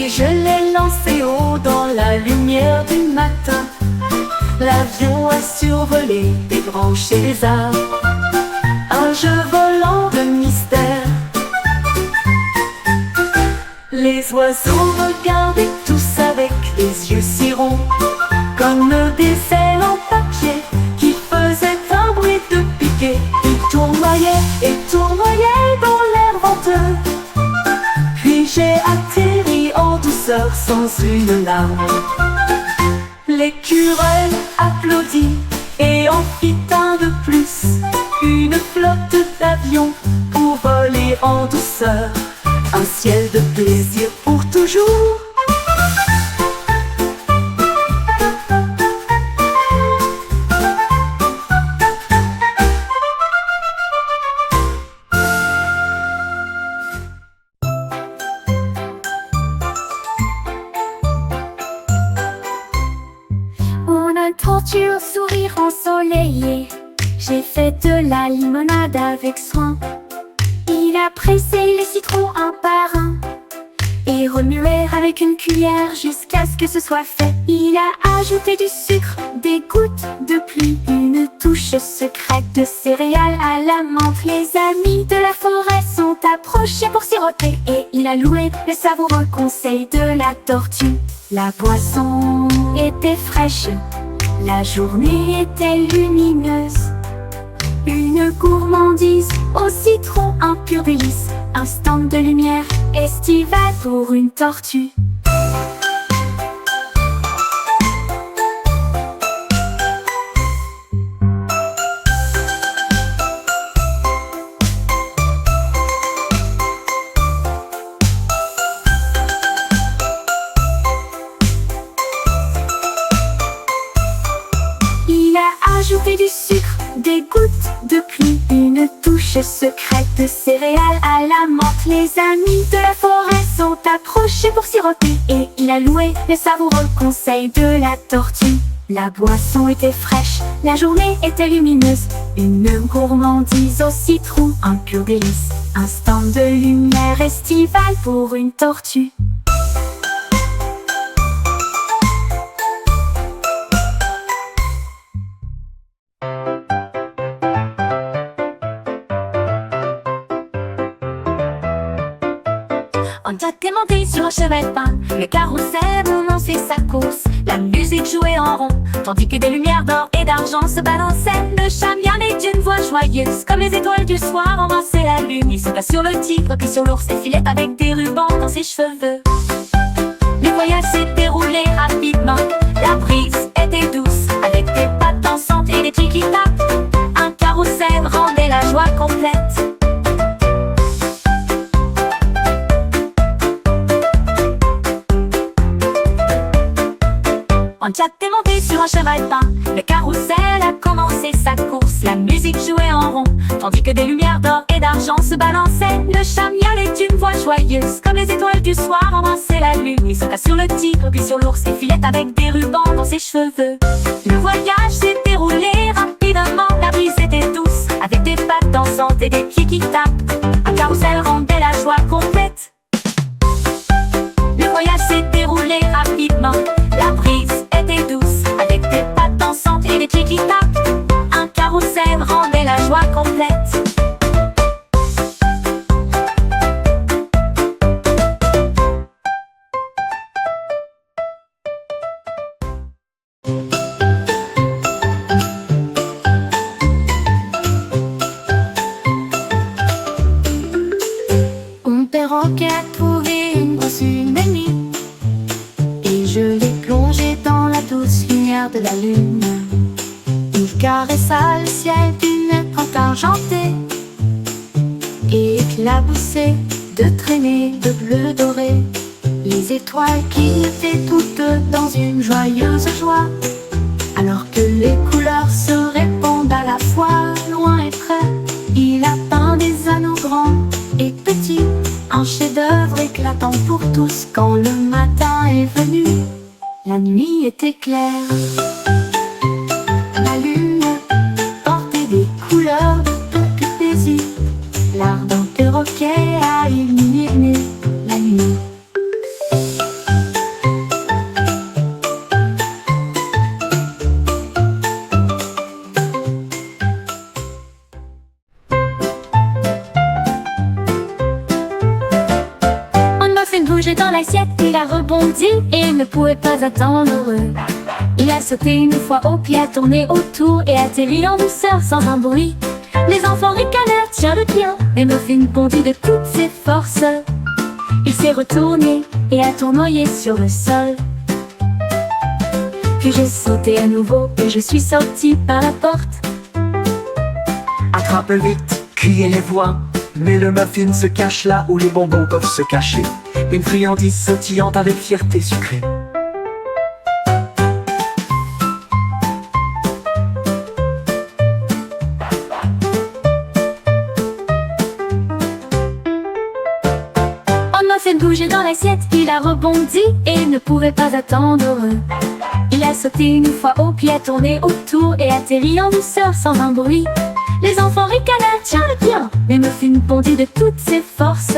et je l'ai lancé haut dans la lumière du matin. L'avion a survolé des branches et des arbres, un jeu volant de mystère. Les oiseaux regardaient tous avec les yeux si ronds, comme des ailes en papier qui faisaient un bruit de piquet. Ils tournoyaient et tournoyaient dans l'air venteux. Puis j'ai atterri en douceur sans une larme. L'écureuil applaudit et en fit un de plus, une flotte d'avions pour voler en douceur, un ciel de plaisir pour toujours. Tortue au sourire ensoleillé, j'ai fait de la limonade avec soin. Il a pressé les citrons un par un et remué avec une cuillère jusqu'à ce que ce soit fait. Il a ajouté du sucre, des gouttes de pluie, une touche secrète de céréales à la menthe. Les amis de la forêt sont approchés pour siroter et il a loué le savoureux conseil de la tortue. La boisson était fraîche, la journée était lumineuse, une gourmandise au citron, un pur délice, un stand de lumière estivale pour une tortue. Ajouter du sucre, des gouttes de pluie, une touche secrète de céréales à la menthe. Les amis de la forêt sont approchés pour siroter et il a loué le savoureux conseil de la tortue. La boisson était fraîche, la journée était lumineuse, une gourmandise au citron, un pur délice, un stand de lumière estivale pour une tortue. On était monté sur un cheval peint, le carrousel annonçait sa course. La musique jouait en rond, tandis que des lumières d'or et d'argent se balançaient. Le chat miaulait d'une voix joyeuse, comme les étoiles du soir embrassaient la lune. Il sauta sur le tigre, puis sur l'ours et filait avec des rubans dans ses cheveux. Le voyage s'est déroulé rapidement, la brise était douce, avec des pattes dansantes et des trucs qui tapent. Un carrousel rendait la joie complète. On était monté sur un cheval peint, le carrousel a commencé sa course. La musique jouait en rond, tandis que des lumières d'or et d'argent se balançaient. Le chat miaulait d'une voix joyeuse, comme les étoiles du soir embrassaient la lune. Il sauta sur le tigre, puis sur l'ours et filait avec des rubans dans ses cheveux. Le voyage s'est déroulé rapidement, la brise était douce, avec des pattes dansantes et des pieds qui tapent. Un carrousel rendait la joie complète. Le voyage s'est déroulé rapidement, la brise était douce, avec des pattes dansantes et des pieds qui tapent. Un carrousel rendait la joie complète. Mon perroquet a trouvé une brosse ennemie et je l'ai plongé dans la douce lumière de la lune. Il caressa le ciel d'une étreinte argentée et éclaboussé de traînées de bleu doré. Les étoiles clignotaient toutes dans une joyeuse joie, alors que les couleurs se répondent à la fois, loin et près. Il a peint des anneaux grands et petits, un chef-d'œuvre éclatant pour tous. Quand le matin est venu, la nuit était claire. La lune portait des couleurs de toute poésie. L'ardent perroquet a illuminé la nuit. il a rebondi et ne pouvait pas attendre. Il a sauté une fois au pied, a tourné autour et atterri en douceur sans un bruit. Les enfants ricanèrent, tiens le tien, et Muffin bondit de toutes ses forces. Il s'est retourné et a tournoyé sur le sol. Puis j'ai sauté à nouveau et je suis sorti par la porte. Attrape vite, criaient les voix. Mais le muffin se cache là où les bonbons peuvent se cacher. Une friandise sautillante avec fierté sucrée. Muffin bougeait dans l'assiette, il a rebondi et ne pouvait pas attendre. Il a sauté une fois au pied, a tourné autour et atterri en douceur sans un bruit. Les enfants ricanèrent, tiens le tien, mais Muffin bondit de toutes ses forces.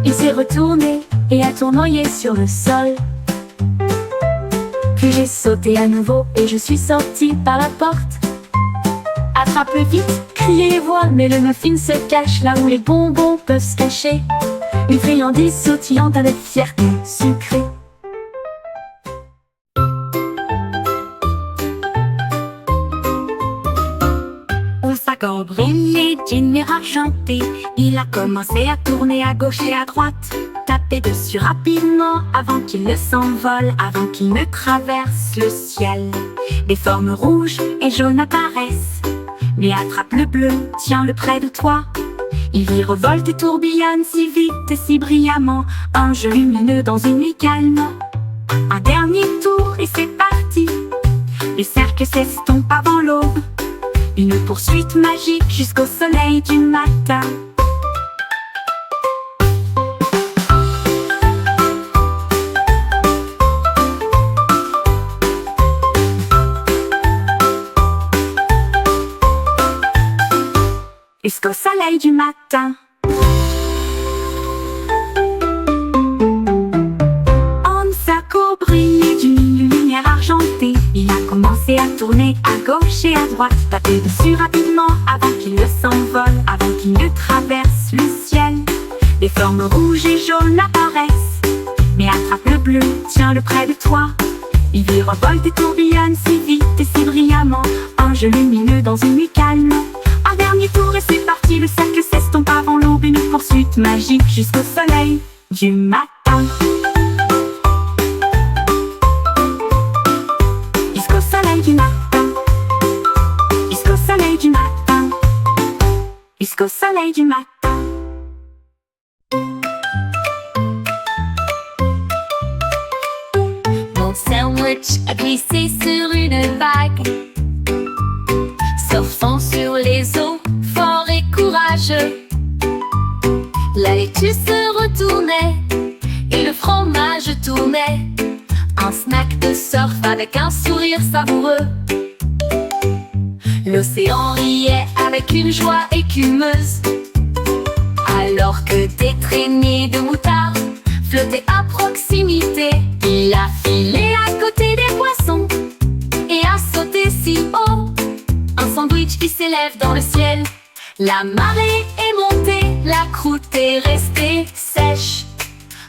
Il s'est retourné et a tournoyé sur le sol. Puis j'ai sauté à nouveau et je suis sorti par la porte. Attrape vite, criaient les voix, mais le Muffin se cache là où les bonbons peuvent se cacher. Une friandise sautillante avec fierté sucrée. Au sac en brillé d'une lumière argentée, il a commencé à tourner à gauche et à droite, taper dessus rapidement avant qu'il ne s'envole, avant qu'il ne traverse le ciel. Des formes rouges et jaunes apparaissent, mais attrape le bleu, tiens-le près de toi. Il virevolte et tourbillonne si vite et si brillamment, un jeu lumineux dans une nuit calme. Un dernier tour et c'est parti. Le cercle s'estompe avant l'aube. Une poursuite magique jusqu'au soleil du matin. Jusqu'au soleil du matin. En cercle brillé d'une lumière argentée, il a commencé à tourner à gauche et à droite, taper dessus rapidement avant qu'il ne s'envole, avant qu'il ne traverse le ciel. Des formes rouges et jaunes apparaissent, mais attrape le bleu, tiens-le près de toi. Il virevolte et tourbillonne si vite et si brillamment, un jeu lumineux dans une nuit calme. Un dernier tour et c'est parti, le cercle s'estompe avant l'aube, une poursuite magique jusqu'au soleil du matin. Jusqu'au soleil du matin. Jusqu'au soleil du matin. Jusqu'au soleil du matin. Mon sandwich a glissé sur une vague, surfant sur les eaux, fort et courageux. La laitue se retournait et le fromage tournait, un snack de surf avec un sourire savoureux. L'océan riait avec une joie écumeuse, alors que des traînées de moutarde flottaient à proximité. Il a filé à côté des poissons et a sauté si haut, un sandwich qui s'élève dans le ciel. La marée est montée, la croûte est restée sèche.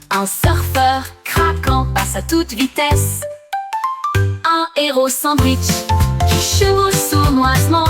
Un surfeur craquant passe à toute vitesse. Un héros sandwich qui chevauche sournoisement